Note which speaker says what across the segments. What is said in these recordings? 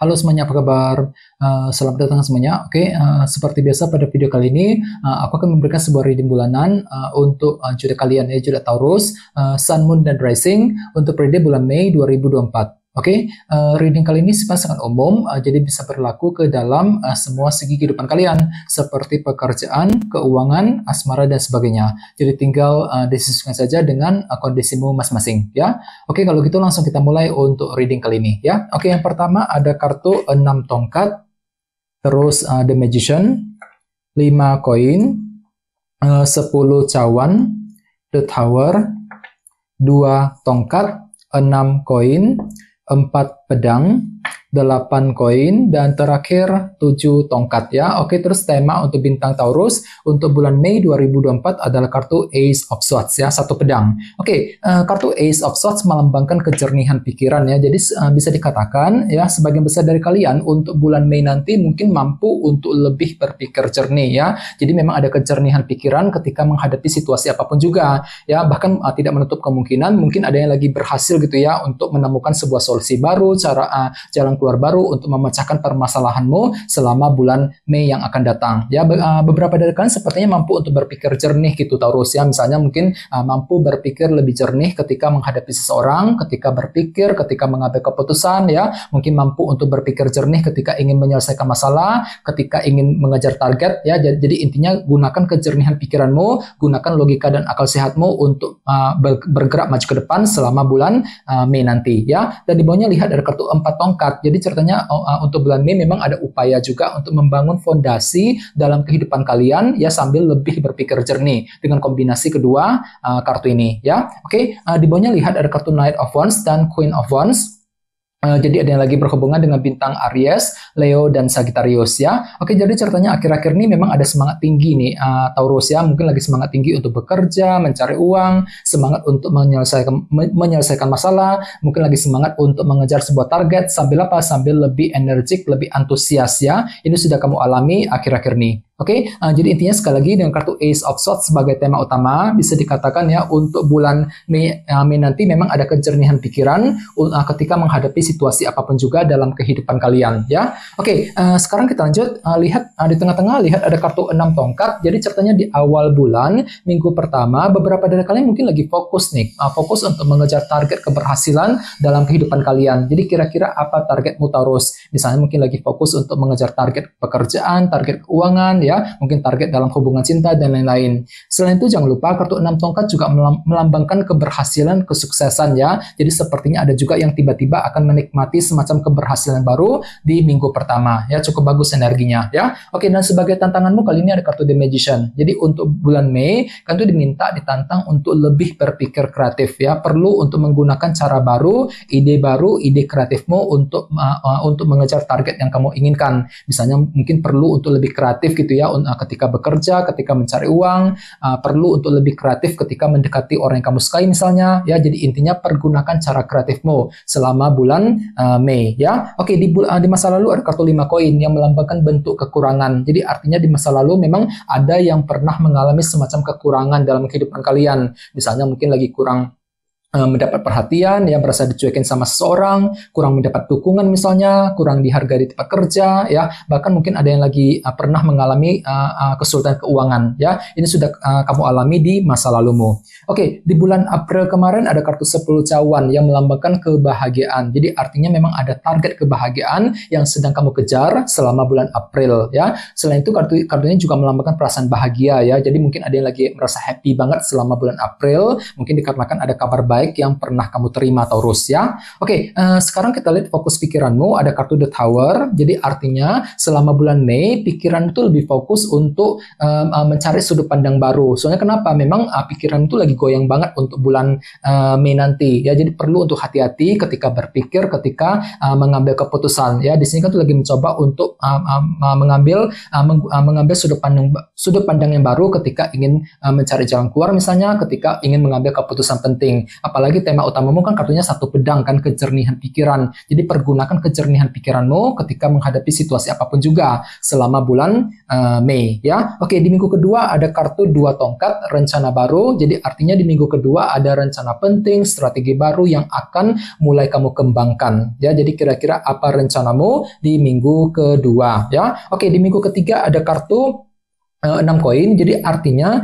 Speaker 1: Halo semuanya, apa kabar? Selamat datang semuanya. Oke, seperti biasa pada video kali ini, aku akan memberikan sebuah reading bulanan untuk zodiak kalian, ya, zodiak Taurus, Sun, Moon, dan Rising untuk periode bulan Mei 2024. Oke, reading kali ini sangat umum, jadi bisa berlaku ke dalam semua segi kehidupan kalian, seperti pekerjaan, keuangan, asmara, dan sebagainya. Jadi tinggal disesuaikan saja dengan kondisimu masing-masing, ya. Oke, kalau gitu langsung kita mulai untuk reading kali ini, ya. Oke, yang pertama ada kartu 6 tongkat, terus The Magician, 5 koin, 10 cawan, The Tower, 2 tongkat, 6 koin, 4 pedang, 8 koin, dan terakhir 7 tongkat, ya. Oke, terus tema untuk bintang Taurus untuk bulan Mei 2024 adalah kartu Ace of Swords, ya, 1 pedang. Oke, kartu Ace of Swords melambangkan kejernihan pikiran, ya. Jadi bisa dikatakan, ya, sebagian besar dari kalian untuk bulan Mei nanti mungkin mampu untuk lebih berpikir jernih, ya. Jadi memang ada kejernihan pikiran ketika menghadapi situasi apapun juga, ya. Bahkan tidak menutup kemungkinan mungkin ada yang lagi berhasil gitu, ya, untuk menemukan sebuah solusi baru, cara jalan keluar baru untuk memecahkan permasalahanmu selama bulan Mei yang akan datang, ya. Beberapa dari kalian sepertinya mampu untuk berpikir jernih gitu, Taurus, ya. Misalnya mungkin mampu berpikir lebih jernih ketika menghadapi seseorang, ketika berpikir, ketika mengambil keputusan, ya. Mungkin mampu untuk berpikir jernih ketika ingin menyelesaikan masalah, ketika ingin mengejar target, ya. Jadi intinya gunakan kejernihan pikiranmu, gunakan logika dan akal sehatmu untuk bergerak maju ke depan selama bulan Mei nanti, ya. Dan di bawahnya lihat ada kartu 4 tongkat. Jadi ceritanya untuk bulan Mei memang ada upaya juga untuk membangun fondasi dalam kehidupan kalian, ya, sambil lebih berpikir jernih dengan kombinasi kedua kartu ini, ya. Oke, di bawahnya lihat ada kartu Knight of Wands dan Queen of Wands. Jadi ada yang lagi berhubungan dengan bintang Aries, Leo, dan Sagittarius, ya. Oke, jadi ceritanya akhir-akhir ini memang ada semangat tinggi nih, Taurus, ya. Mungkin lagi semangat tinggi untuk bekerja, mencari uang, semangat untuk menyelesaikan masalah, mungkin lagi semangat untuk mengejar sebuah target, sambil apa? Sambil lebih energik, lebih antusias, ya. Ini sudah kamu alami akhir-akhir ini. Oke, jadi intinya sekali lagi dengan kartu Ace of Swords sebagai tema utama, bisa dikatakan, ya, untuk bulan Mei nanti memang ada kejernihan pikiran ketika menghadapi situasi apapun juga dalam kehidupan kalian, ya. Oke, sekarang kita lanjut, lihat di tengah-tengah, lihat ada kartu 6 tongkat. Jadi ceritanya di awal bulan, minggu pertama, beberapa dari kalian mungkin lagi fokus nih, fokus untuk mengejar target keberhasilan dalam kehidupan kalian. Jadi kira-kira apa targetmu, Taurus? Misalnya mungkin lagi fokus untuk mengejar target pekerjaan, target keuangan, ya, mungkin target dalam hubungan cinta dan lain-lain. Selain itu jangan lupa kartu 6 tongkat juga melambangkan keberhasilan, kesuksesan, ya. Jadi sepertinya ada juga yang tiba-tiba akan menikmati semacam keberhasilan baru di minggu pertama, ya. Cukup bagus energinya, ya. Oke, dan sebagai tantanganmu kali ini ada kartu The Magician. Jadi untuk bulan Mei kan itu ditantang untuk lebih berpikir kreatif, ya. Perlu untuk menggunakan cara baru, ide kreatifmu untuk mengejar target yang kamu inginkan. Misalnya mungkin perlu untuk lebih kreatif gitu, ya, ketika bekerja, ketika mencari uang, perlu untuk lebih kreatif ketika mendekati orang yang kamu sukai misalnya, ya. Jadi intinya pergunakan cara kreatifmu selama bulan Mei, ya. Oke, di masa lalu ada kartu 5 koin yang melambangkan bentuk kekurangan. Jadi artinya di masa lalu memang ada yang pernah mengalami semacam kekurangan dalam kehidupan kalian. Misalnya mungkin lagi kurang mendapat perhatian, ya, merasa dicuekin sama seseorang, kurang mendapat dukungan misalnya, kurang dihargai di tempat kerja, ya. Bahkan mungkin ada yang lagi pernah mengalami kesulitan keuangan, ya. Ini sudah kamu alami di masa lalumu. Oke, di bulan April kemarin ada kartu 10 cawan yang melambangkan kebahagiaan. Jadi artinya memang ada target kebahagiaan yang sedang kamu kejar selama bulan April, ya. Selain itu kartunya juga melambangkan perasaan bahagia, ya. Jadi mungkin ada yang lagi merasa happy banget selama bulan April, mungkin dikarenakan ada kabar baik yang pernah kamu terima, Taurus, ya. Oke, sekarang kita lihat fokus pikiranmu, ada kartu The Tower. Jadi artinya selama bulan Mei pikiran itu lebih fokus untuk mencari sudut pandang baru. Soalnya kenapa? Memang pikiran itu lagi goyang banget untuk bulan Mei nanti, ya. Jadi perlu untuk hati-hati ketika berpikir, ketika mengambil keputusan, ya. Di sini kan tuh lagi mencoba untuk mengambil sudut pandang yang baru ketika ingin mencari jalan keluar, misalnya ketika ingin mengambil keputusan penting. Apalagi tema utamamu kan kartunya satu pedang kan, kejernihan pikiran. Jadi pergunakan kejernihan pikiranmu ketika menghadapi situasi apapun juga selama bulan Mei ya. Oke, di minggu kedua ada kartu dua tongkat, rencana baru. Jadi artinya di minggu kedua ada rencana penting, strategi baru yang akan mulai kamu kembangkan ya. Jadi kira-kira apa rencanamu di minggu kedua ya. Oke, di minggu ketiga ada kartu 6 koin, jadi artinya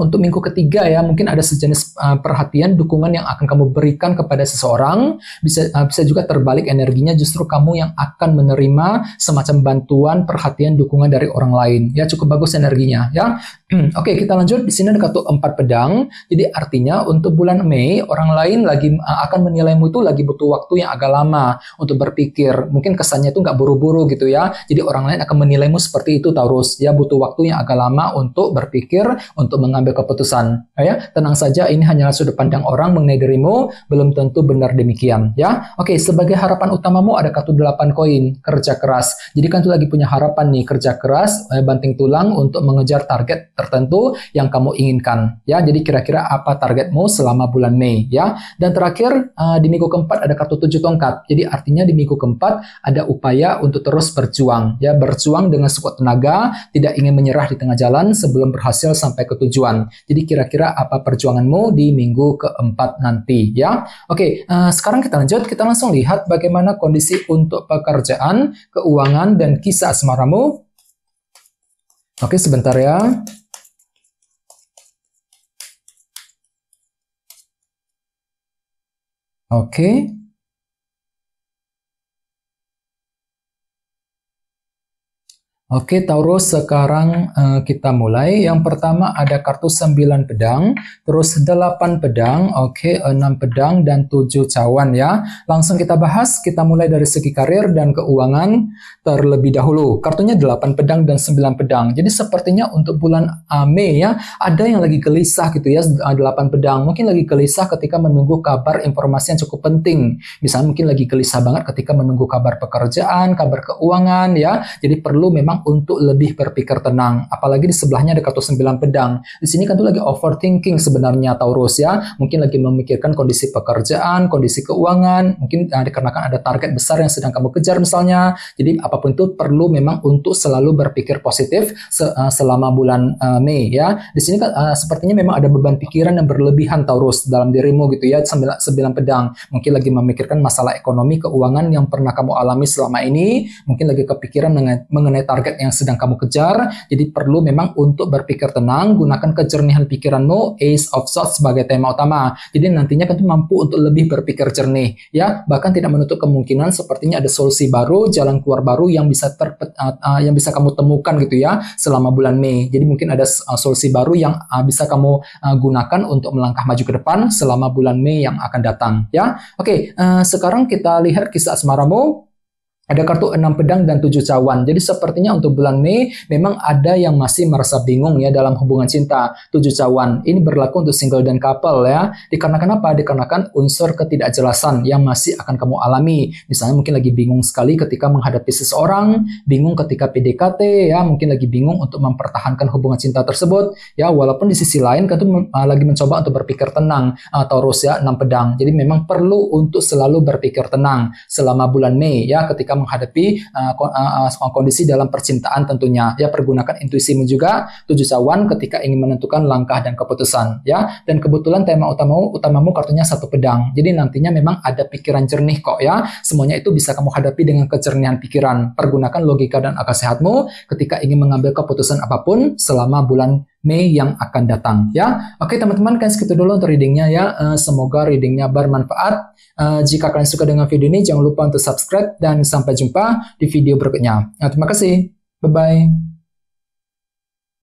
Speaker 1: untuk minggu ketiga ya mungkin ada sejenis perhatian, dukungan yang akan kamu berikan kepada seseorang, bisa juga terbalik energinya, justru kamu yang akan menerima semacam bantuan, perhatian, dukungan dari orang lain ya, cukup bagus energinya ya. Oke, kita lanjut. Di sini ada kartu 4 pedang, jadi artinya untuk bulan Mei orang lain lagi akan menilaimu itu lagi butuh waktu yang agak lama untuk berpikir, mungkin kesannya itu nggak buru-buru gitu ya, jadi orang lain akan menilaimu seperti itu Taurus ya, butuh waktu yang agak lama untuk berpikir, untuk mengambil keputusan ya. Tenang saja, ini hanyalah sudut pandang orang mengenai dirimu, belum tentu benar demikian ya. Oke, sebagai harapan utamamu ada kartu 8 koin, kerja keras. Jadi kan tuh lagi punya harapan nih, kerja keras, banting tulang untuk mengejar target tertentu yang kamu inginkan ya. Jadi kira-kira apa targetmu selama bulan Mei ya. Dan terakhir di minggu keempat ada kartu 7 tongkat. Jadi artinya di minggu keempat ada upaya untuk terus berjuang ya, berjuang dengan sekuat tenaga, tidak ingin menyerah di tengah jalan sebelum berhasil sampai ke tujuan. Jadi kira-kira apa perjuanganmu di minggu keempat nanti ya. Oke, sekarang kita lanjut, kita langsung lihat bagaimana kondisi untuk pekerjaan, keuangan, dan kisah asmaramu. Oke, sebentar ya. Oke. Oke, Taurus, sekarang kita mulai. Yang pertama ada kartu 9 pedang, terus 8 pedang, oke, 6 pedang, dan 7 cawan ya. Langsung kita bahas, kita mulai dari segi karir dan keuangan terlebih dahulu. Kartunya 8 pedang dan 9 pedang. Jadi sepertinya untuk bulan Mei ya, ada yang lagi gelisah gitu ya, 8 pedang. Mungkin lagi gelisah ketika menunggu kabar informasi yang cukup penting. Misalnya mungkin lagi gelisah banget ketika menunggu kabar pekerjaan, kabar keuangan ya. Jadi perlu memang untuk lebih berpikir tenang. Apalagi di sebelahnya ada kartu 9 pedang. Di sini kan tuh lagi overthinking sebenarnya Taurus ya. Mungkin lagi memikirkan kondisi pekerjaan, kondisi keuangan, mungkin dikarenakan ada target besar yang sedang kamu kejar misalnya. Jadi apapun itu perlu memang untuk selalu berpikir positif selama bulan Mei ya. Di sini kan sepertinya memang ada beban pikiran yang berlebihan Taurus dalam dirimu gitu ya. 9 pedang. Mungkin lagi memikirkan masalah ekonomi, keuangan yang pernah kamu alami selama ini. Mungkin lagi kepikiran mengenai target yang sedang kamu kejar. Jadi perlu memang untuk berpikir tenang, gunakan kejernihan pikiranmu, Ace of Swords sebagai tema utama. Jadi nantinya kan mampu untuk lebih berpikir jernih ya, bahkan tidak menutup kemungkinan sepertinya ada solusi baru, jalan keluar baru yang bisa kamu temukan gitu ya selama bulan Mei. Jadi mungkin ada solusi baru yang bisa kamu gunakan untuk melangkah maju ke depan selama bulan Mei yang akan datang ya. Oke, sekarang kita lihat kisah asmaramu. Ada kartu 6 pedang dan 7 cawan. Jadi sepertinya untuk bulan Mei memang ada yang masih merasa bingung ya dalam hubungan cinta. 7 cawan. Ini berlaku untuk single dan couple ya. Dikarenakan apa? Dikarenakan unsur ketidakjelasan yang masih akan kamu alami. Misalnya mungkin lagi bingung sekali ketika menghadapi seseorang, bingung ketika PDKT ya, mungkin lagi bingung untuk mempertahankan hubungan cinta tersebut ya, walaupun di sisi lain kan lagi mencoba untuk berpikir tenang. Taurus ya, 6 pedang. Jadi memang perlu untuk selalu berpikir tenang selama bulan Mei ya, ketika menghadapi kondisi dalam percintaan tentunya ya. Pergunakan intuisimu juga. 7 cawan ketika ingin menentukan langkah dan keputusan ya. Dan kebetulan tema utamamu kartunya 1 pedang. Jadi nantinya memang ada pikiran jernih kok ya. Semuanya itu bisa kamu hadapi dengan kejernihan pikiran. Pergunakan logika dan akal sehatmu ketika ingin mengambil keputusan apapun selama bulan Mei yang akan datang ya. Oke teman-teman, kan segitu dulu untuk readingnya ya. Semoga readingnya bermanfaat. Jika kalian suka dengan video ini, jangan lupa untuk subscribe dan sampai jumpa di video berikutnya. Terima kasih. Bye-bye.